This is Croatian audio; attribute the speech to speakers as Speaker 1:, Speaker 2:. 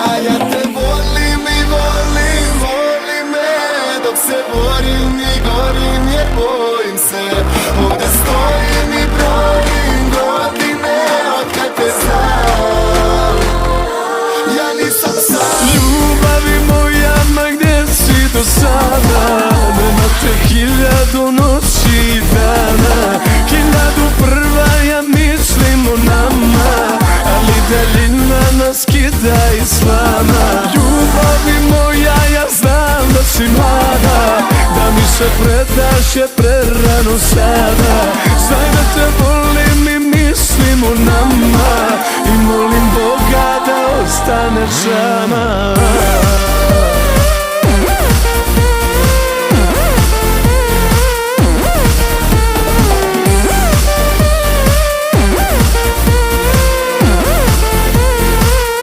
Speaker 1: A ja te volim i volim, voli me. Dok se borim i gorim jer bojim se. Ovdje stojim i brojim godine otkad te znam. Ja nisam sam.
Speaker 2: Ljubavi moja, ma gdje si do sada? Nema te 1000 noći i dana, 1001 ja mislim o nama, ali daljina nas kida i slama. Ljubavi moja, ja znam da si mlada, da mi se predaš je prerano sada. Znaj da te volim i mislim o nama, i molim Boga da ostaneš sama.